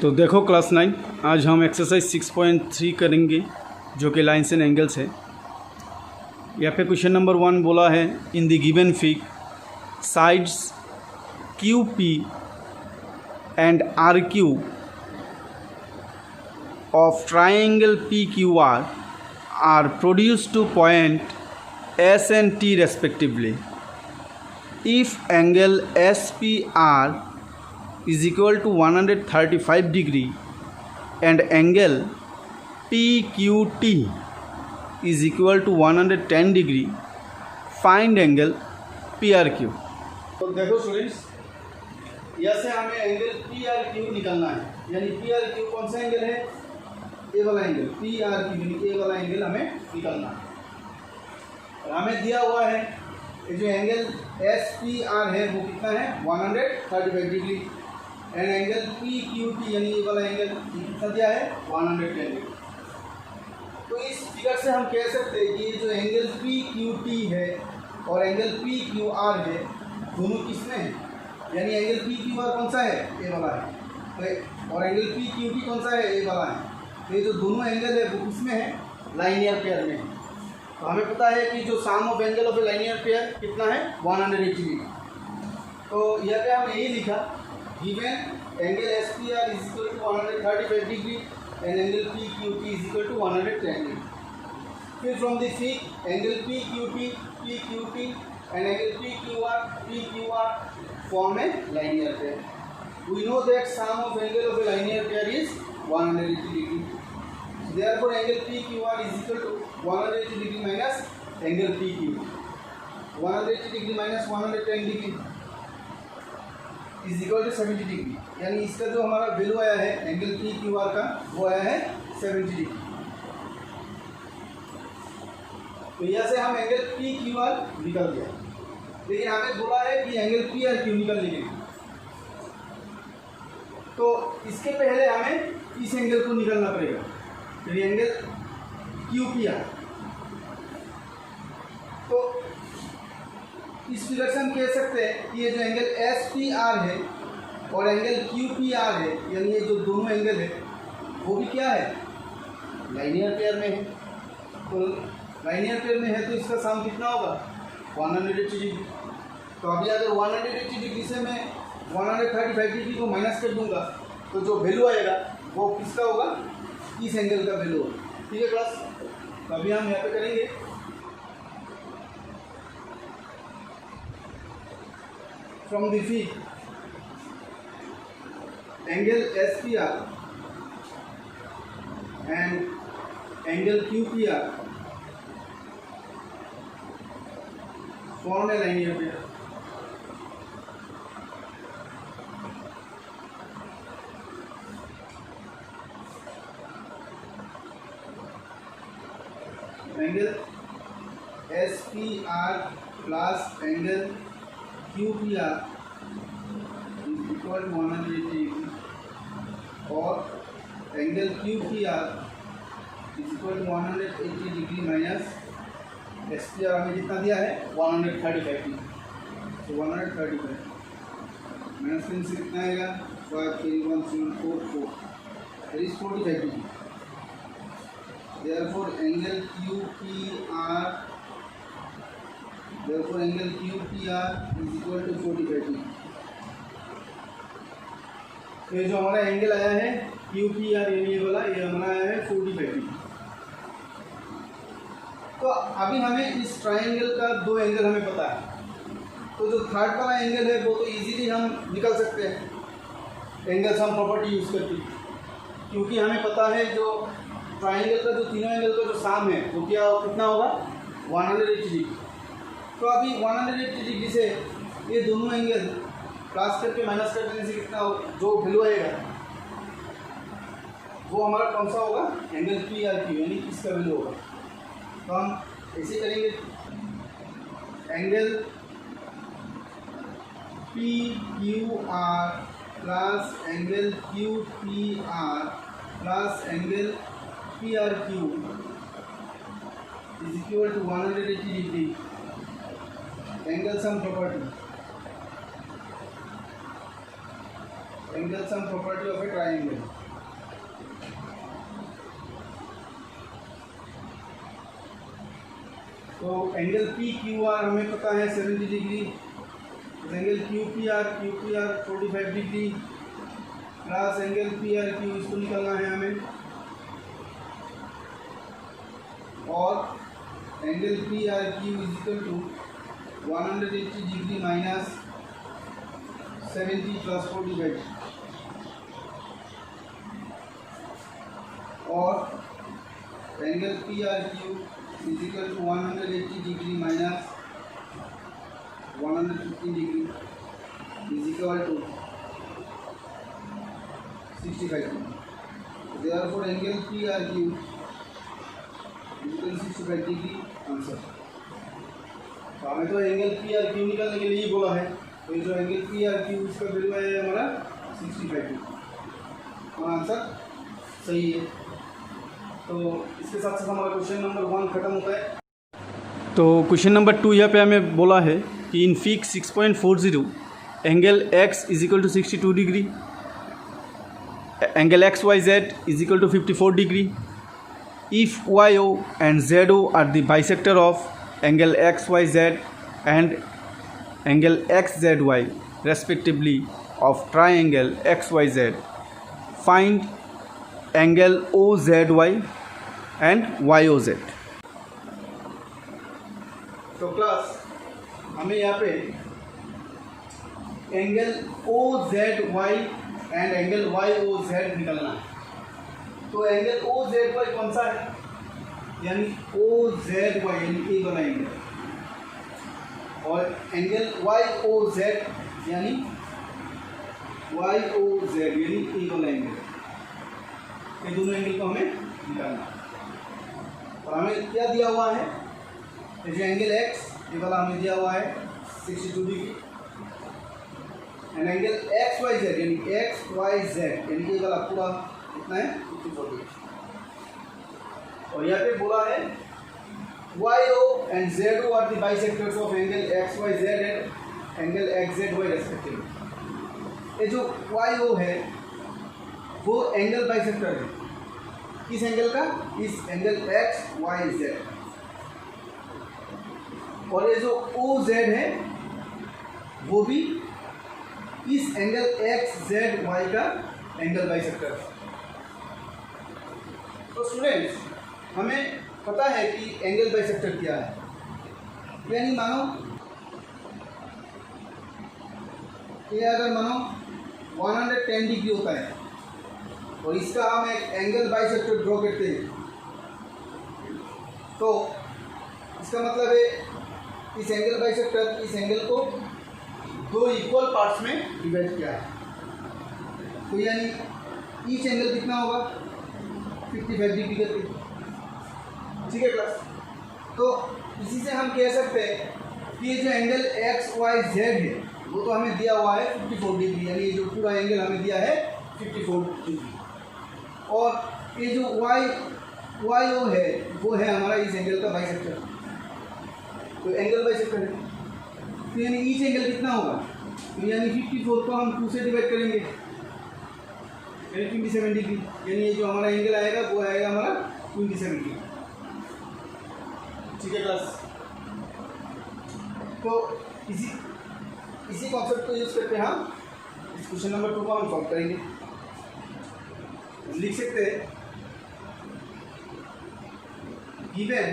तो देखो क्लास 9, आज हम एक्सरसाइज 6.3 करेंगे जो कि लाइन्स एंड एंगल्स है। यहाँ पे क्वेश्चन नंबर 1 बोला है, in the given fig sides Q P and R Q of triangle P Q R produce to point S and T respectively. If angle S P R is equal to 135 degree and angle PQT is equal to 110 degree, find angle PRQ। तो देखो students, यहाँ से हमें angle PRQ निकालना है, यानी PRQ कौन सा एंगल है? ए वाला एंगल। PRQ यानी ए वाला एंगल हमें निकालना है। और हमें दिया हुआ है जो एंगल SPR है वो कितना है? 135 डिग्री। एंड एंगल PQT यानी ये वाला एंगल कितना दिया है? 110 डिग्री। तो इस फिगर से हम कह सकते हैं कि ये जो एंगल PQT है और एंगल PQR है दोनों किसमें है? यानी एंगल PQR कौन सा है? ए वाला है। और एंगल PQT कौन सा है? ए वाला है। तो ये जो दोनों एंगल है वो किसमें है? लाइनियर पेयर में है। तो हमें पता है कि जो sum of angle of a linear pair कितना है? 180 डिग्री। तो यहाँ पे हमने यही लिखा, given angle SPR is equal to 135 degree and angle PQT is equal to 110 degree. फिर from the fig angle PQT and angle PQR form a linear pair. We know that sum of angle of a linear pair is 180 degree. So therefore angle PQR is equal to 180 degree minus angle PQ. 180 degree minus 110 degree is equal to 70 degree. यानी इसका जो हमारा value आया है angle PQR का वो आया है 70 डिग्री। तो यहाँ से हम एंगल PQR निकल गया, लेकिन हमें बोला है कि एंगल PRQ निकलने के लिए। तो इसके पहले हमें इस एंगल को निकालना पड़ेगा, यानी एंगल QPR। तो इस फिगर से हम कह सकते हैं कि ये जो एंगल SPR है और एंगल QPR है, यानी ये जो दोनों एंगल है वो भी क्या है? लाइनियर पेयर में है। तो लाइनियर पेयर में है तो इसका सम कितना होगा? 180 डिग्री। तो अभी अगर 180 डिग्री से मैं 135 डिग्री को माइनस कर दूंगा तो जो वैल्यू आएगा वो किसका होगा? इस एंगल का वैल्यू होगा। ठीक है क्लास? तो अभी हम यहाँ पे करेंगे। From the fig angle SPR and angle QPR form a linear pair. Angle SPR plus angle QPR is equal to 180 degree और angle QPR is equal to 180 degree minus SPR हमें कितना दिया है? 135 डिग्री। तो 135 माइनस 3 से कितना आएगा? 53144 that is 45 degree. Therefore angle QPR is equal to 45 degree. तो ये जो हमारा एंगल आया है QPR ये वाला, ये हमारा आया है 45 डिग्री। तो अभी हमें इस ट्राइंगल का दो एंगल हमें पता है, तो जो थर्ड वाला एंगल है वो तो इजीली हम निकल सकते हैं एंगल सम प्रॉपर्टी यूज़ करके, क्योंकि हमें पता है जो ट्राइंगल का जो तीनों एंगल का जो सम है वो क्या कितना होगा? 180 डिग्री। तो अभी 180 डिग्री से ये दोनों एंगल प्लस करके माइनस कर देने से कितना जो वैल्यू आएगा वो हमारा कौन सा होगा? एंगल PRQ यानी इसका वैल्यू होगा। तो हम ऐसे करेंगे, angle PQR plus angle QPR plus angle PRQ is equal to 180 degree angle sum property. Angle sum property of a triangle. तो एंगल पी क्यू आर हमें पता है 70 degree, angle Q P R 45 degree plus angle P R Q, इसको निकालना है हमें। और angle P R Q is equal to 180 degree minus 70 plus 45, और angle P R Q is equal to 180 degree minus 115 degree is equal to 65 degree. Therefore angle P R Q is equal 65 degree answer. तो हमें तो angle P R Q निकालने के लिए ही बोला है, तो ये जो एंगल पी आर क्यू इसका वैल्यू है हमारा 65 डिग्री, और आंसर सही है। तो इसके साथ साथ हमारा क्वेश्चन नंबर 1 खत्म होता है। तो क्वेश्चन नंबर 2 यहाँ पे हमें बोला है कि in fig 6.40 angle x is equal to 62 degree, angle X Y Z is equal to 54 degree. If Y O and Z O are the bisector of angle X Y Z and angle X Z Y respectively of triangle X Y Z, find angle O Z Y and Y O Z. तो class हमें यहाँ पे angle O Z Y and angle Y O Z निकालना है। तो angle O Z Y कौन सा है, यानी ओ जेड वाई यानी ए वाला एंगल, और एंगल वाई ओ जेड यानी वाई ओ जेड यानी ए वाला एंगल। ये दोनों एंगल को हमें निकालना है। और हमें क्या दिया हुआ है, जो एंगल एक्स ये वाला हमें दिया हुआ है 62 degree, and angle X Y Z यानी एक्स वाई जेड यानी ये वाला पूरा कितना है 54 डिग्री। और यहाँ पे बोला है Y O and Z O are the bisectors of angle X Y Z and angle X Z Y respectively. ये जो वाई ओ है वो एंगल बाइसेक्टर है, किस एंगल का, इस एंगल एक्स वाई जेड। और ये जो ओ जेड है वो भी इस एंगल एक्स जेड वाई का एंगल बाइसेक्टर है। तो स्टूडेंट्स हमें पता है कि एंगल बाइसेक्टर क्या है, यानी मानो ये अगर मानो 110 डिग्री होता है और इसका हम एक एंगल बाइसेक्टर ड्रॉ करते हैं, तो इसका मतलब है इस एंगल बाइसेक्टर इस एंगल को दो इक्वल पार्ट्स में डिवाइड किया है। तो यानी ईच एंगल कितना होगा 55 डिग्री करके, ठीक है क्लास। तो इसी से हम कह सकते हैं कि ये जो एंगल एक्स वाई जेड है वो तो हमें दिया हुआ है 54 डिग्री, यानी ये जो पूरा एंगल हमें दिया है 54 डिग्री, और ये जो वाई ओ है वो है हमारा इस एंगल का बाइसेक्टर। तो एंगल बाइसेक्टर है, तो यानी ईच एंगल कितना होगा, तो यानी 54 को हम 2 से डिवाइड करेंगे यानी 27 डिग्री, यानी ये जो हमारा एंगल आएगा वो आएगा हमारा 27 डिग्री, ठीक है क्लास। तो इसी कॉन्सेप्ट को यूज करके हम इस क्वेश्चन नंबर 2 को हम सॉल्व करेंगे। लिख सकते हैं given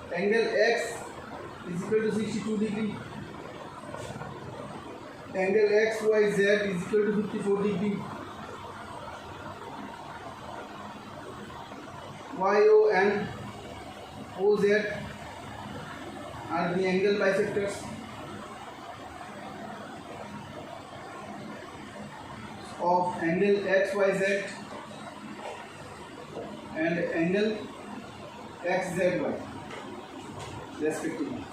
angle x is equal to 62 degree, angle x y z is equal to 54 degree, y o and o z are the angle bisectors of angle x y z and angle x z y respectively.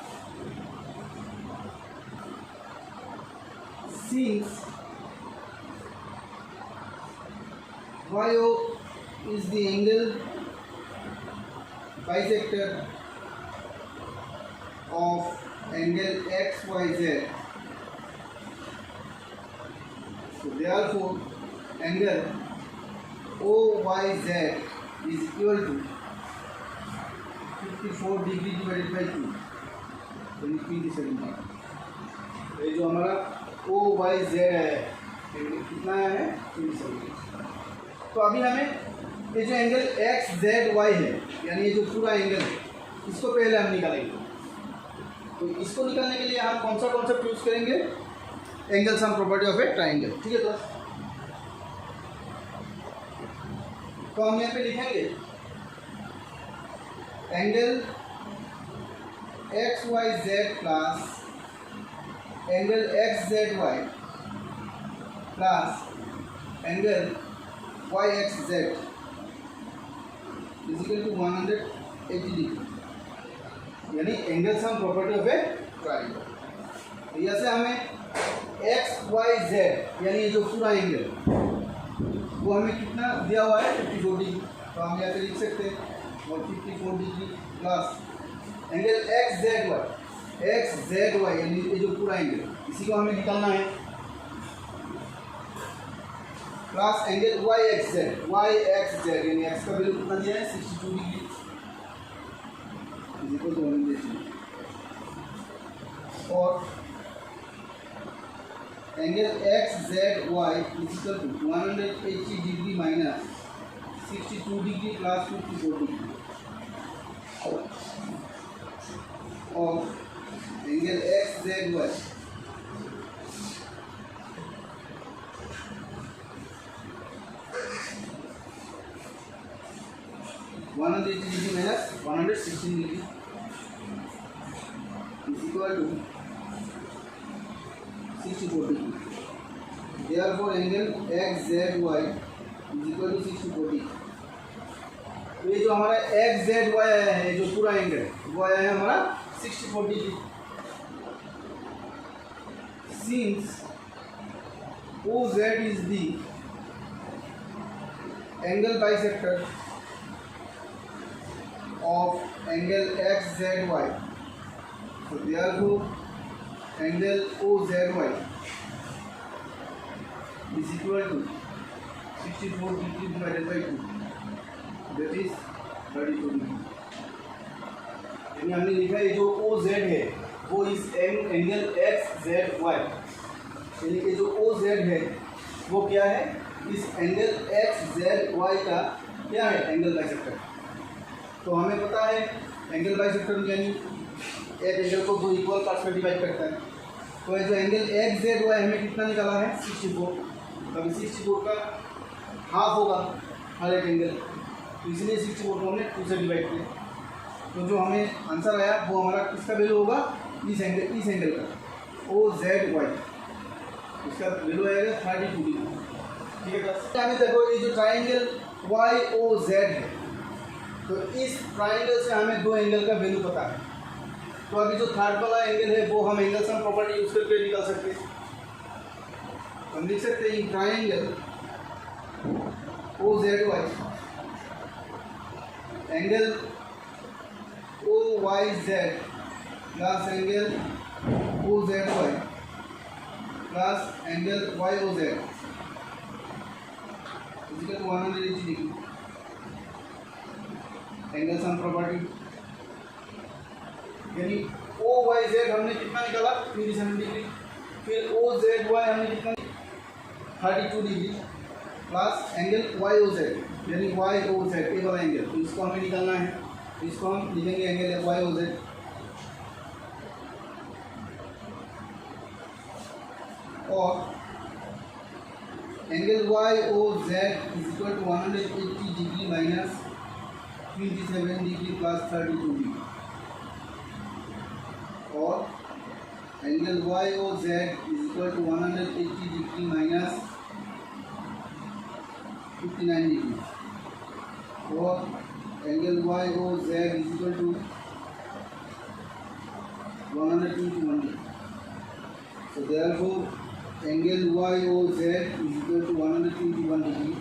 Since YO is the angle bisector of angle XYZ, So therefore angle OYZ is equal to 54 degree divided by 2 यानी 27 degree. ये जो हमारा OYZ है कितना है 27 degree. तो अभी हमें ये जो एंगल XZY है यानी ये जो पूरा एंगल है इसको पहले हम निकालेंगे। तो इसको निकालने के लिए हम कौन सा कॉन्सेप्ट यूज करेंगे, angle sum property of a triangle. ठीक है क्लास, तो हम यहाँ पे लिखेंगे angle XYZ plus angle XZY plus angle YXZ is equal to 180 degree यानी angle sum property of a triangle. तो यहाँ से हमें XYZ यानी जो पूरा एंगल वो हमें कितना दिया हुआ है 54 डिग्री। तो हम यहाँ पे लिख सकते हैं 54 डिग्री प्लस एंगल XZY यानी ये जो पूरा एंगल इसी को हमें निकालना है प्लस एंगल YXZ यानी x का वैल्यू कितना दिया है 62 डिग्री इक्वल टू 180 और angle XZY equal to 180 degree minus 62 degree plus 54 degree और angle XZY 180 degree minus 116 degree is equal to 64 degree. Therefore angle XZY is equal to 64 degree. तो ये जो हमारा XZY आया है जो पूरा एंगल वो आया है हमारा 64 degree. Since OZ is the angle bisector of angle XZY, so therefore angle OZY is equal to 64 degree divided by 2, that is 32 degree। यानी हमने लिखा है जो OZ है वो इस एंगल XZY यानी कि जो OZ है वो क्या है, इस एंगल XZY का क्या है, एंगल बाइसेक्टर। तो हमें पता है एंगल बाइसेक्टर यानी एक एंगल को दो इक्वल पार्ट्स में डिवाइड करता है। तो ये जो एंगल XZY हमें कितना निकाला है 64, तभी 64 का हाफ होगा हर एक एंगल, तो इसलिए 64 को हमने 2 से डिवाइड किया। तो जो हमें आंसर आया वो हमारा किसका वैल्यू होगा, इस एंगल का OZY, इसका वैल्यू आएगा 32 डिग्री। ठीक है बस। हमें देखो ये जो ट्राइंगल YOZ है तो इस ट्राइंगल से हमें दो एंगल का वैल्यू पता है। तो अभी जो थर्ड वाला एंगल है वो हम एंगल सम प्रॉपर्टी यूज करके निकाल सकते हैं। हम लिख सकते हैं triangle OZY angle OYZ plus angle OZY plus angle YOZ equal to 180 degree. Angle sum property यानी OYZ हमने कितना निकाला 27 डिग्री, फिर OZY हमने कितना 32 डिग्री प्लस एंगल YOZ यानी YOZ ये वाला एंगल, तो इसको हमें निकालना है। तो इसको हम लिखेंगे एंगल YOZ और angle YOZ is equal to 180 degree minus 27 degree plus 32 degree और angle YOZ is equal to 180 degree minus 59 degree और angle YOZ is equal to 121 degree. So therefore angle YOZ is equal to 121 degree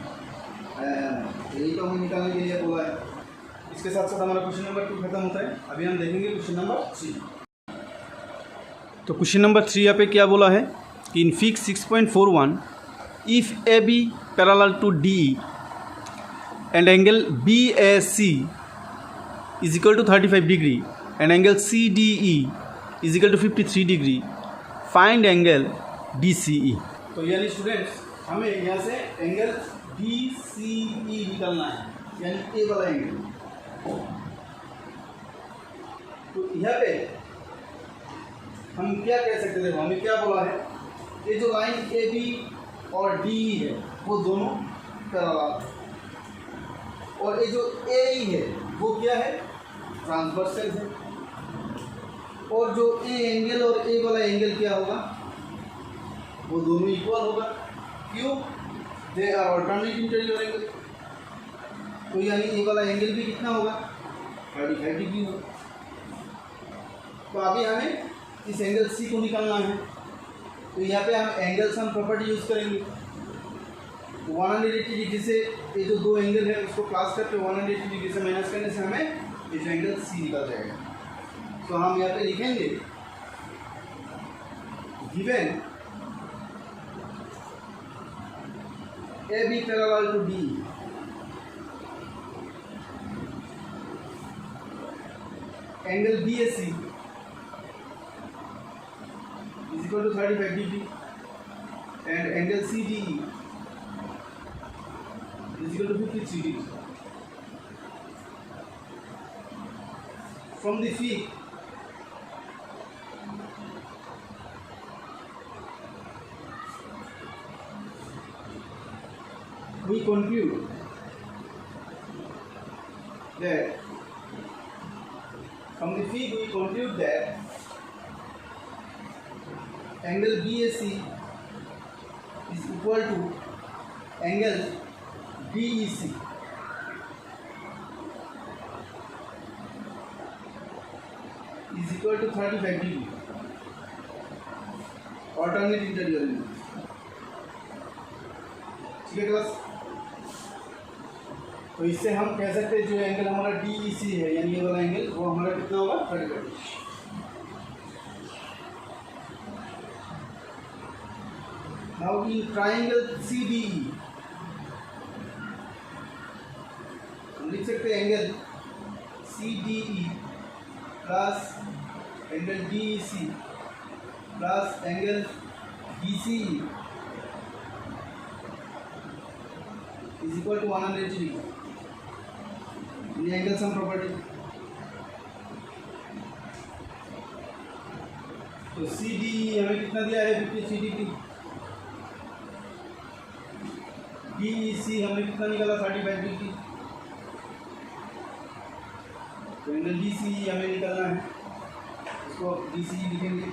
यही तो हमें निकालने के लिए बोला है। इसके साथ साथ हमारा क्वेश्चन नंबर 2 खत्म होता है। अभी हम देखेंगे क्वेश्चन नंबर 3। तो क्वेश्चन नंबर 3 यहाँ पे क्या बोला है कि in fig 6.41 if AB parallel to DE and angle BAC is equal to 35 degree and angle CDE is equal to 53 degree, find angle DCE. तो यानी स्टूडेंट्स हमें यहाँ से एंगल DCE निकालना है, यानी ए वाला एंगल। तो यहाँ पे हम क्या कह सकते थे, हमें क्या बोला है, ये जो लाइन AB और DE है वो दोनों पैरेलल है, और ये जो AE है वो क्या है, ट्रांसवर्सल है, और जो ए एंगल और ए वाला एंगल क्या होगा, वो दोनों इक्वल होगा। क्यों? They are alternate interior angle. तो यानी ए वाला एंगल भी कितना होगा, 35 डिग्री होगा। तो अभी हमें इस एंगल सी को निकालना है, तो यहाँ पे हम एंगल सम प्रॉपर्टी यूज़ करेंगे। तो 180 डिग्री से ये जो दो एंगल है उसको क्लास करके 180 डिग्री से माइनस करने से हमें ये जो एंगल सी निकल जाएगा। तो हम यहाँ पे लिखेंगे given AB parallel to DE angle BAC is equal to 35 degree and angle CDE is equal to 53 degree. From the figure we conclude that angle BAC is equal to angle DEC is equal to 35 degree, alternate interior angle। ठीक है class? तो इससे हम कह सकते हैं जो angle हमारा DEC है यानी ये वाला एंगल वो हमारा कितना होगा, 35 degree. Now in triangle CDE हम लिख सकते हैं angle CDE plus angle DEC plus angle DCE is equal to 180 degree। ये एंगल सम प्रॉपर्टी। तो CDE हमें कितना दिया है, 53 डिग्री। DEC हमने कितना निकाला, 35 डिग्री। तो एंगल DCE हमें निकालना है, इसको DCE लिखेंगे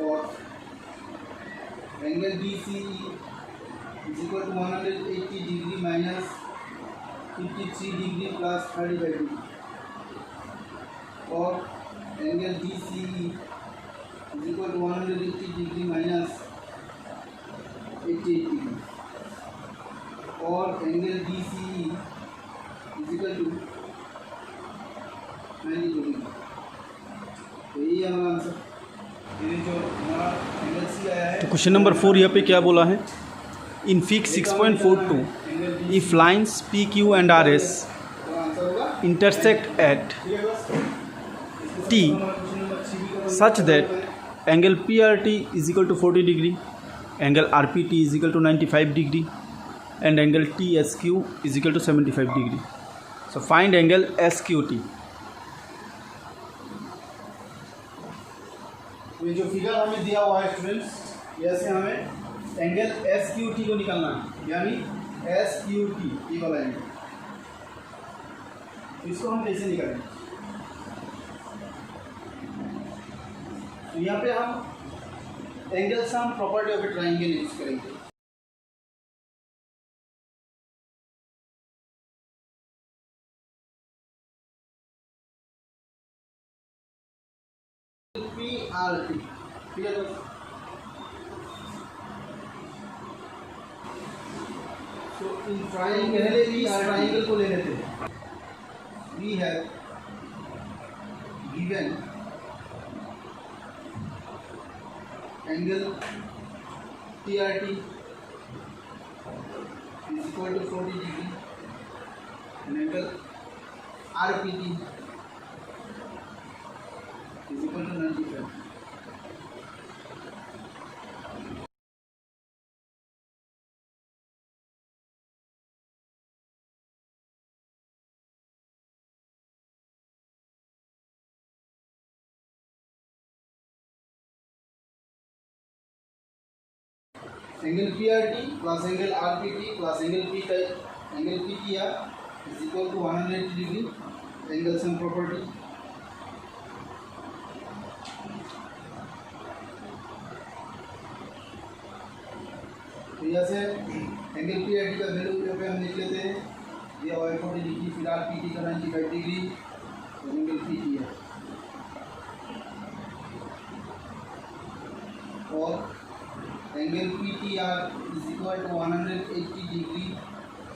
और angle DCE is equal to 180 degree minus 53 degree plus 35 degree, और angle DCE is equal to 180 degree minus 88 degree, और angle DCE is equal to 90 degree। तो यही हमारा आंसर, ये जो हमारा एंगल सी आया है। तो क्वेश्चन नंबर 4 यहाँ पे क्या बोला है, इन fig 6.42 if lines PQ and RS intersect at T such that angle PRT is equal to 40 degree, angle RPT is equal to 95 degree and angle TSQ is equal to 75 degree. So find angle SQT। ये जो figure हमें दिया हुआ है students, ऐसे हमें angle SQT को निकालना है, यानी SQT ये वाला एंगल। इसको हम कैसे निकालेंगे, तो यहाँ पे हम angle sum property of a triangle use करेंगे। PRT, ठीक है दोस्तों। तो इन ट्राइंगल पहले इस ट्राइंगल को ले लेते हैं। We have given angle TRT is equal to 40 degree and angle RPT is equal to 95. Angle PRT plus angle RPT plus angle PTR is equal to 180 degree. Angle sum property. तो यहाँ से angle PRT का value यहाँ पे हम लिख लेते हैं, ये 140 डिग्री, फिर RPT का 95 डिग्री, एंगल PTR और angle PTR is equal to 180 degree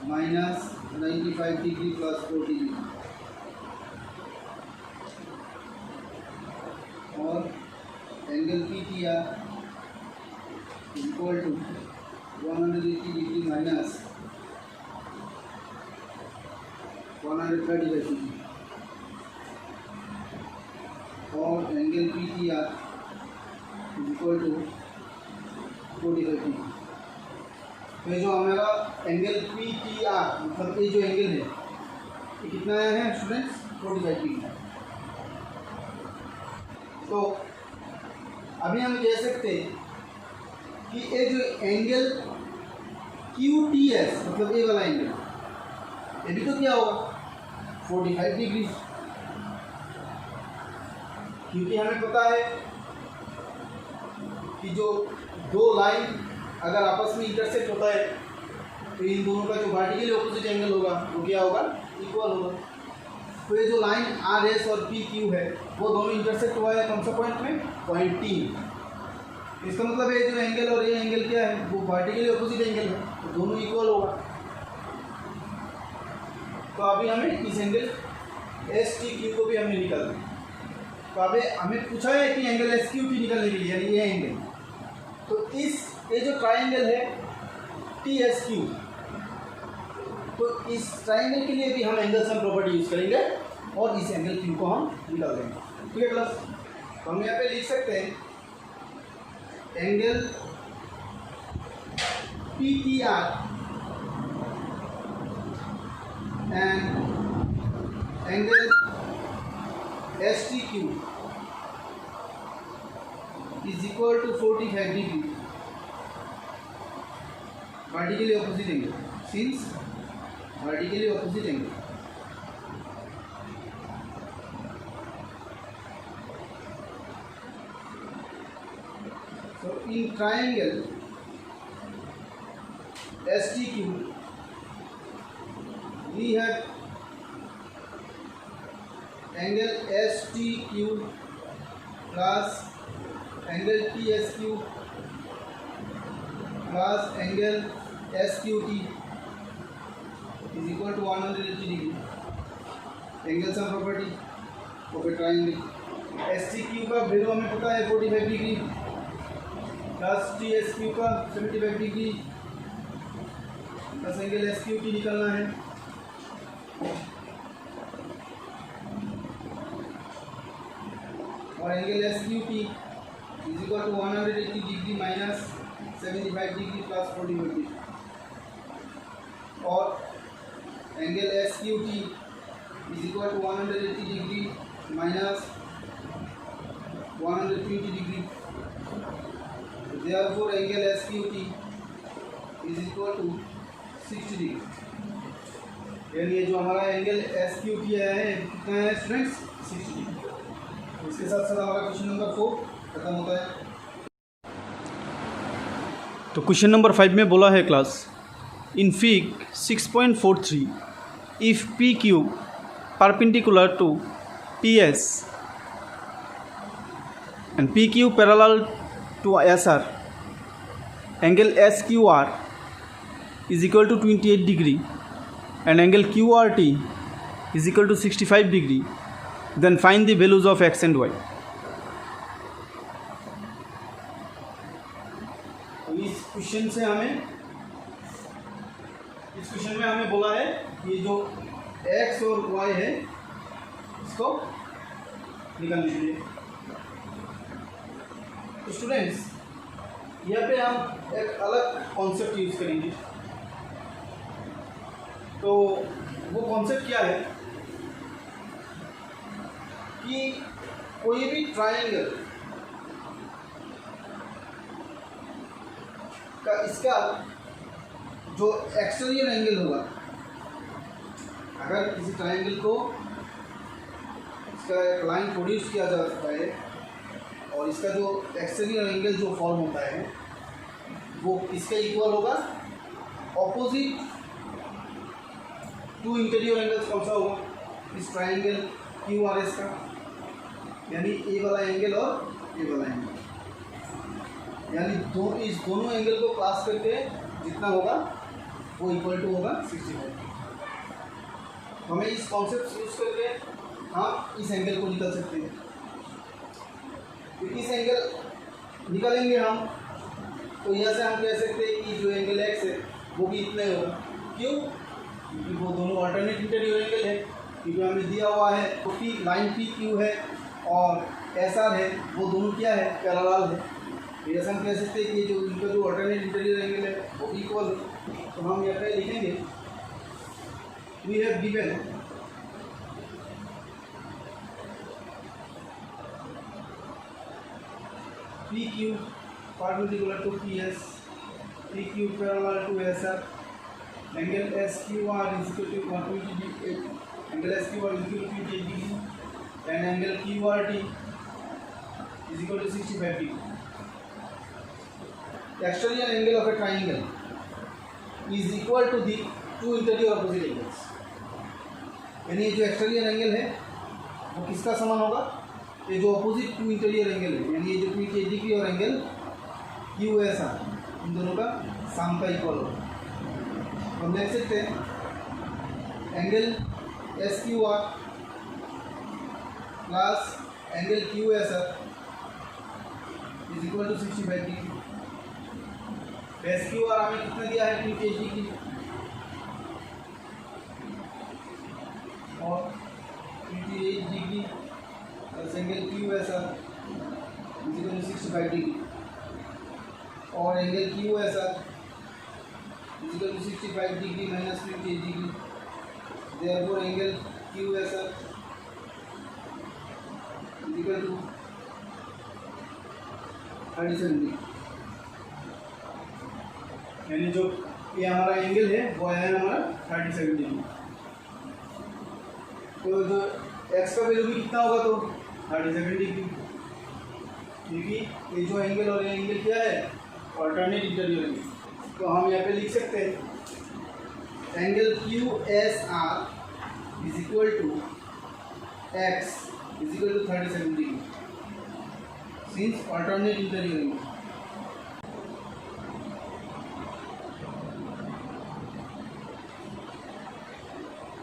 minus 95 degree plus 40 degree और angle PTR is equal to 180 degree minus 135 degree और angle PTR is equal to 45 degree. तो जो हमारा एंगल PTR मतलब ये जो एंगल है ये कितना आया है स्टूडेंट्स, 45 डिग्री। तो अभी हम कह सकते हैं कि ये जो एंगल QTS मतलब ये वाला एंगल ये भी तो क्या होगा 45 डिग्री, क्योंकि हमें पता है कि जो दो लाइन अगर आपस में इंटरसेक्ट होता है तो इन दोनों का जो वर्टिकली ऑपोजिट एंगल होगा वो क्या होगा, इक्वल होगा। तो ये जो लाइन RS और PQ है वो दोनों इंटरसेक्ट हुआ है कौन सा पॉइंट में, पॉइंट T। इसका मतलब ये जो एंगल और ये एंगल क्या है, वो वर्टिकली ऑपोजिट एंगल है, तो दोनों इक्वल होगा। तो अभी हमें इस एंगल STQ को भी हमने निकालना है। तो अभी हमें पूछा है कि एंगल SQT निकालने के लिए, यानी ये एंगल, तो ये जो ट्राइंगल है TSQ, तो इस ट्राइंगल के लिए भी हम एंगल सम प्रॉपर्टी यूज करेंगे और इस एंगल Q को हम निकाल देंगे। ठीक है क्लास, तो हम यहाँ पे लिख सकते हैं angle PTR and angle STQ is equal to 45 degree vertically opposite angle, since vertically opposite angle so in triangle STQ we have angle STQ plus angle TSQ plus angle SQT is equal to 180 degree. Angle sum property of a triangle, STQ का value हमें पता है 45 degree plus TSQ का 75 degree plus angle SQT निकालना है। और angle SQT is equal to 180 degree minus 75 degree plus 45 degree और angle SQT is equal to 180 degree minus 120 degree. Therefore angle SQT is equal to 60 degree। यानी ये जो हमारा angle SQT आया है कितना है स्टूडेंट्स, 60 डिग्री। इसके साथ साथ हमारा क्वेश्चन नंबर 4 खत्म होता है। तो क्वेश्चन नंबर 5 में बोला है class, in fig 6.43 if PQ perpendicular to PS and PQ parallel to SR, angle SQR is equal to 28 degree and angle QRT is equal to 65 degree, then find the values of X and Y। इस question में हमें बोला है ये जो x और y है इसको निकाल लीजिए। तो स्टूडेंट्स यहाँ पे हम एक अलग कॉन्सेप्ट यूज करेंगे। तो वो कॉन्सेप्ट क्या है कि कोई भी ट्राइंगल का इसका जो एक्सटीरियर एंगल होगा, अगर किसी ट्राइंगल को इसका एक लाइन प्रोड्यूस किया जाता है और इसका जो एक्सटीरियर एंगल जो फॉर्म होता है वो इसका इक्वल होगा ऑपोजिट टू इंटीरियर एंगल्स। कौन सा होगा? इस ट्राइंगल क्यू आर एस का, यानी ए वाला एंगल और ए वाला एंगल, यानी इस दोनों एंगल को क्लास करके जितना होगा वो इक्वल टू होगा 65। हमें इस कॉन्सेप्ट यूज करके हम इस एंगल को निकाल सकते हैं। तो इस एंगल निकालेंगे हम, तो यहाँ से हम कह सकते हैं कि जो एंगल एक्स है वो भी इतना ही होगा। क्यों? क्योंकि वो दोनों अल्टरनेट इंटीरियर एंगल है, क्योंकि हमें दिया हुआ है तो पी लाइन पी क्यू है और एस आर है, वो दोनों क्या है? पैरेलल है। तो ऐसा हम कह सकते हैं कि जो इनका जो अल्टरनेट इंटीरियर एंगल है वो इक्वल है। तो हम यहाँ पे लिखेंगे we have given P Q perpendicular to PS, PQ parallel to SR, angle SQR is equal to 120 angle SQR is equal to 28 degree, and angle QRT is equal to 65 degree. The exterior angle of a triangle is equal to the two interior opposite angles. यानी जो exterior angle है वो किसका समान होगा? ये जो opposite to interior angle है, यानी ये जो 28 डिग्री और एंगल क्यू एस आर, इन दोनों का सम का इक्वल होगा। हम देख सकते हैं angle S Q R plus angle Q S R is equal to 65 degree. S Q R हमें कितना दिया है? 28 डिग्री और 28 degree plus angle Q S R is equal to 65 degree, और angle Q S R is equal to 65 degree minus 28 degree. Therefore angle Q S R is equal to 37 degree. यानी जो ये हमारा एंगल है वो है हमारा 37 डिग्री। तो जो एक्स का वैल्यू भी कितना होगा? तो 37 डिग्री, क्योंकि ये जो एंगल और ये एंगल क्या है? Alternate interior angle. तो हम यहाँ पे लिख सकते हैं angle Q S R is equal to X is equal to 37 degree since alternate interior angle.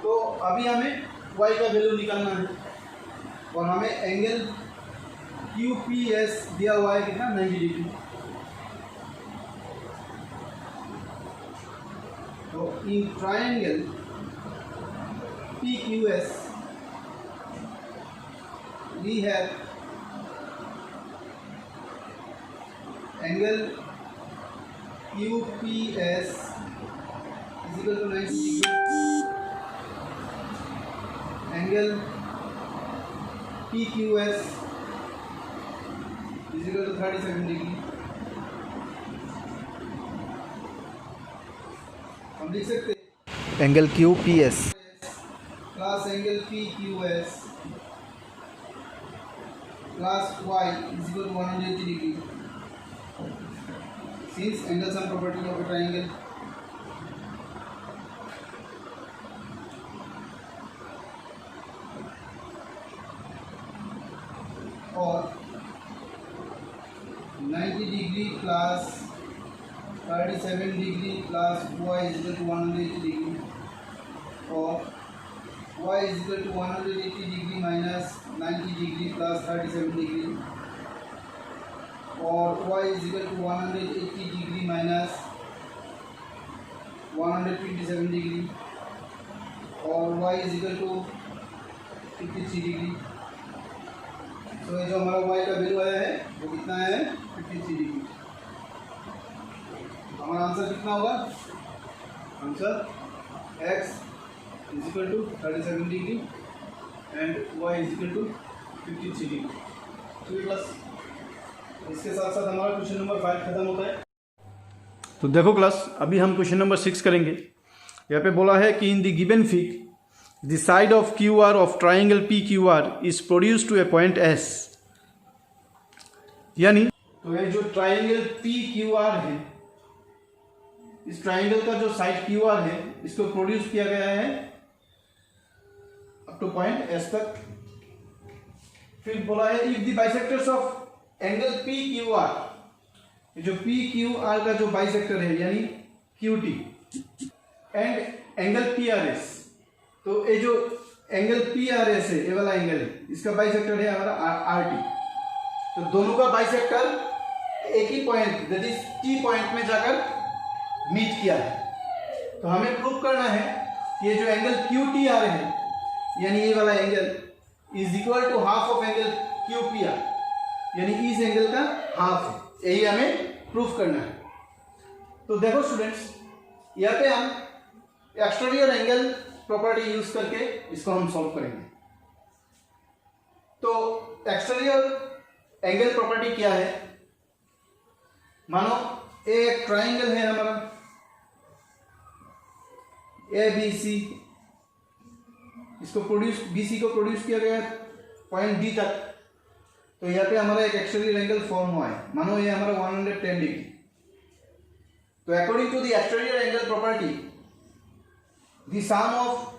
तो अभी हमें y का वैल्यू निकालना है और हमें एंगल क्यू पी एस दिया हुआ है कितना? 90 डिग्री। तो in triangle PQS we have angle QPS is equal to 90 degree, angle PQS is equal to 37 degree। हम लिख सकते हैं angle Q P S plus angle P Q S plus Y is equal to 180 degree since angle sum property of a triangle. और 90 degree plus 37 degree plus y is equal to 180 degree और y is equal to 180 degree minus 90 degree plus 37 degree और y is equal to 180 degree minus 127 degree और y is equal to 53 degree. तो ये जो हमारा y का value आया है वो कितना है 53 डिग्री। तो हमारा आंसर कितना होगा? Answer x is equal to 37 degree and y is equal to 53 degree. तो प्लस इसके साथ साथ हमारा क्वेश्चन नंबर 5 खत्म होता है। तो देखो क्लास, अभी हम क्वेश्चन नंबर 6 करेंगे। यहाँ पे बोला है कि in the given fig the side of Q R of triangle P Q R is produce to a point S. यानी तो ये जो ट्राइंगल पी क्यू आर है, इस ट्राइंगल का जो साइड क्यू आर है इसको प्रोड्यूस किया गया है अप टू पॉइंट एस तक। फिर बोला है if the bisectors of angle P Q are, जो पी क्यू आर का जो बाइसेक्टर है यानी Q T and angle P R S, तो ये जो एंगल पी आर एस है ये वाला एंगल है, इसका बाइसेक्टर है हमारा आर टी। तो दोनों का बाइसेक्टर एक ही point that is T point में जाकर मीट किया है। तो हमें प्रूव करना है कि ये जो एंगल क्यू टी आर है यानी ये वाला angle is equal to half of angle Q P R, यानी इस एंगल का हाफ है। यही हमें प्रूफ करना है। तो देखो स्टूडेंट्स, यहाँ पे हम एक्सटीरियर एंगल प्रॉपर्टी यूज करके इसको हम सॉल्व करेंगे। तो एक्सटीरियर एंगल प्रॉपर्टी क्या है? मानो एक ट्राइंगल है हमारा ए बी सी, इसको प्रोड्यूस बीसी को प्रोड्यूस किया गया पॉइंट डी तक। तो यहाँ पे हमारा एक एक्सटीरियर एंगल फॉर्म हुआ है, मानो ये हमारा 110 डिग्री। तो according to the exterior angle property the sum of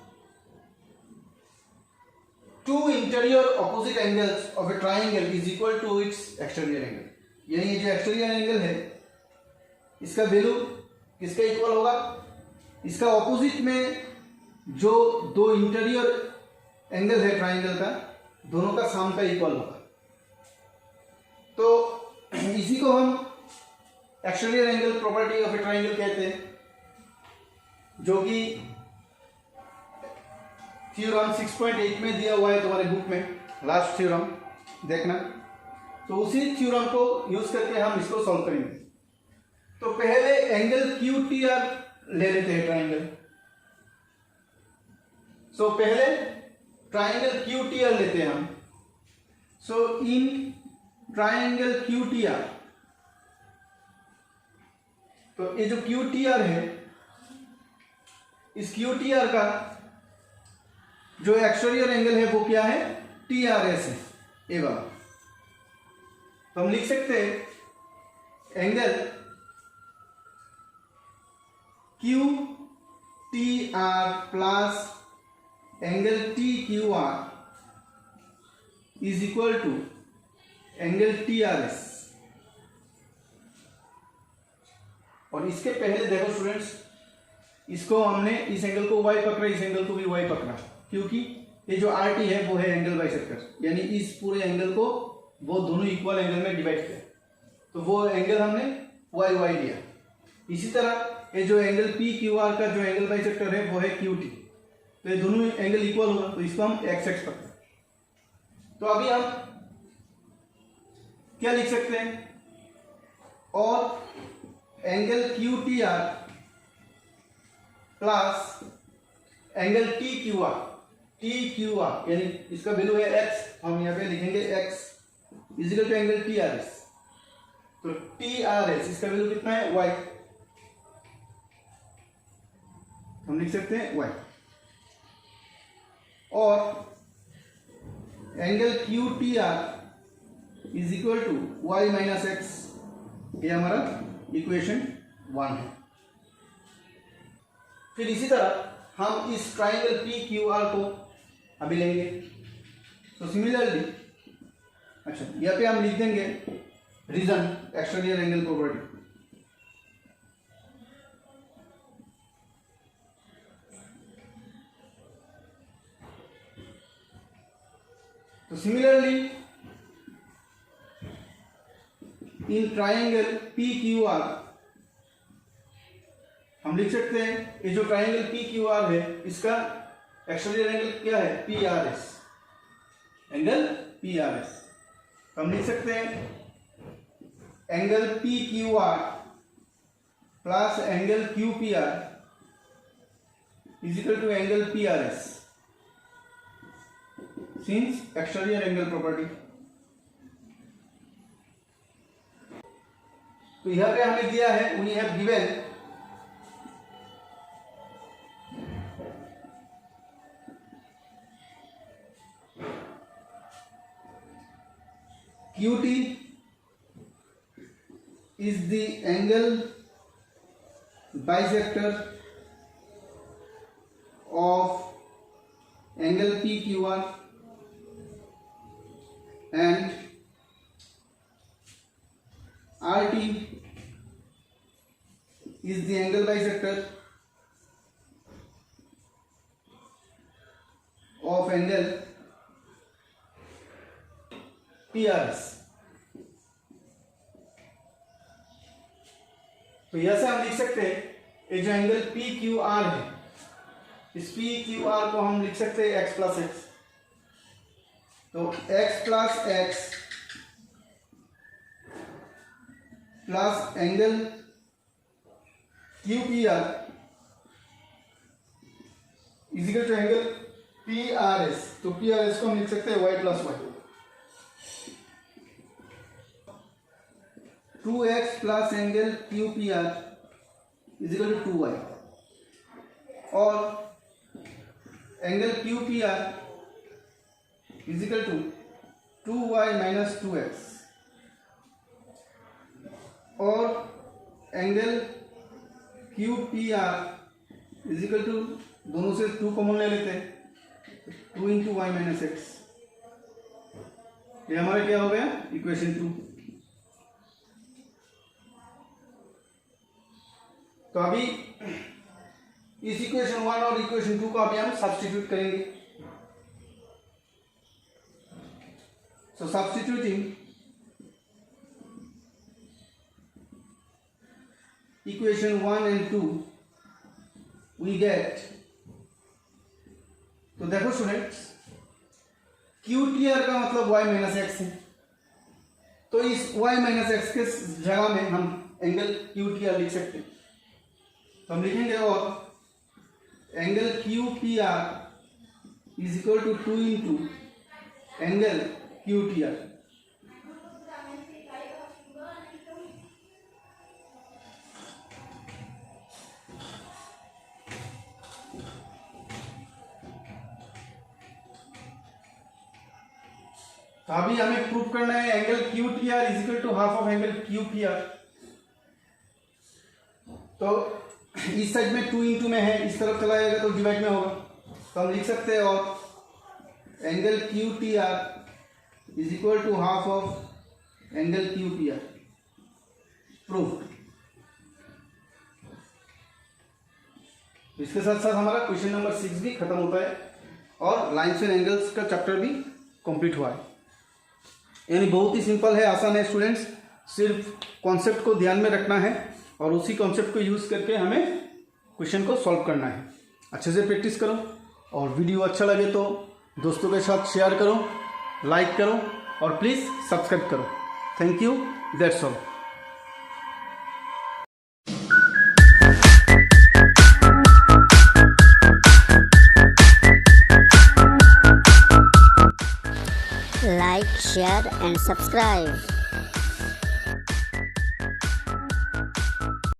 two interior opposite angles of a triangle is equal to its exterior angle. यानी ये जो एक्सटीरियर एंगल है इसका वैल्यू किसका इक्वल होगा? इसका ऑपोजिट में जो दो इंटीरियर एंगल है ट्राइंगल का, दोनों का सम का इक्वल होगा। तो इसी को हम exterior angle property of a triangle कहते हैं, जो कि थ्योरम 6.8 में दिया हुआ है तुम्हारे बुक में, लास्ट थ्योरम देखना। तो उसी थ्योरम को यूज करके हम इसको सॉल्व करेंगे। तो पहले एंगल क्यू टी आर ले लेते हैं ट्राइंगल। सो पहले ट्राइंगल क्यू टी आर लेते हैं हम। So in triangle Q T R, तो ये जो क्यू टी आर है, इस क्यू टी आर का जो एक्सटीरियर एंगल है वो क्या है? टी आर एस है, ये वाला। तो हम लिख सकते हैं angle Q T R plus angle T Q R is equal to angle T R S. और इसके पहले देखो स्टूडेंट्स, इसको हमने इस एंगल को y पकड़ा, इस एंगल को भी y पकड़ा, क्योंकि ये जो आर टी है वो है एंगल बाइसेक्टर, यानी इस पूरे एंगल को वो दोनों इक्वल एंगल में डिवाइड किया, तो वो एंगल हमने y y लिया। इसी तरह ये जो एंगल पी क्यू आर का जो एंगल बाइसेक्टर है वो है क्यू टी, तो ये दोनों एंगल इक्वल होगा, तो इसको हम एक्स एक्स पकड़े। तो अभी हम क्या लिख सकते हैं? और angle Q T R plus angle T Q R, यानी इसका वैल्यू है एक्स, हम यहाँ पे लिखेंगे X is equal to angle T R S. तो टी आर एस इसका वैल्यू कितना है? वाई, हम लिख सकते हैं वाई। और angle Q T R is equal to Y minus X, ये हमारा इक्वेशन 1 है। फिर इसी तरह हम इस ट्राइंगल पी क्यू आर को अभी लेंगे। तो सिमिलरली, अच्छा यहाँ पे हम लिख देंगे रीजन एक्सटीरियर एंगल प्रॉपर्टी। तो similarly in triangle P Q are, हम लिख सकते हैं ये जो ट्राइंगल पी क्यू आर है इसका एक्सटीरियर एंगल क्या है, P R S, angle P R S. हम लिख सकते हैं angle P Q R plus angle Q P R is equal to angle P R S since exterior angle property. तो यहां पे हमें दिया है, we have given QT is the angle bisector of angle PQR and RT is the angle bisector of angle PRS। तो यह से हम लिख सकते हैं ये जो एंगल पी क्यू आर है, इस पी क्यू आर को हम लिख सकते हैं एक्स प्लस एक्स। तो X plus X plus angle Q P R is equal to angle P R S. तो पी आर एस को हम लिख सकते हैं Y plus Y, 2x plus angle Q P R is equal to 2y और angle Q P R is equal to 2y minus 2x और angle Q P R is equal to, दोनों से 2 common ले लेते हैं, 2 into Y minus X. ये हमारा क्या हो गया, इक्वेशन 2। तो अभी इस इक्वेशन 1 और इक्वेशन 2 को अभी हम सब्स्टिट्यूट करेंगे। So substituting equation 1 and 2 we get, तो देखो स्टूडेंट्स क्यू टी आर का मतलब y माइनस एक्स है, तो इस y माइनस एक्स के जगह में हम एंगल क्यू टी आर लिख सकते हैं। तो हम लिखेंगे और angle Q P R is equal to 2 into angle Q T R. तो अभी हमें प्रूव करना है angle Q T R is equal to half of angle Q P R. तो इस साइड में 2 इंटू में है, इस तरफ चला जाएगा तो डिवाइड में होगा। तो हम लिख सकते हैं और angle Q T R is equal to half of angle Q P R. Proof. इसके साथ साथ हमारा क्वेश्चन नंबर 6 भी खत्म होता है और लाइन्स एंड एंगल्स का चैप्टर भी कंप्लीट हुआ है। यानी बहुत ही सिंपल है, आसान है स्टूडेंट्स, सिर्फ कॉन्सेप्ट को ध्यान में रखना है और उसी कॉन्सेप्ट को यूज़ करके हमें क्वेश्चन को सॉल्व करना है। अच्छे से प्रैक्टिस करो और वीडियो अच्छा लगे तो दोस्तों के साथ शेयर करो, लाइक करो और प्लीज़ सब्सक्राइब करो। Thank you, that's all. Like, share and subscribe.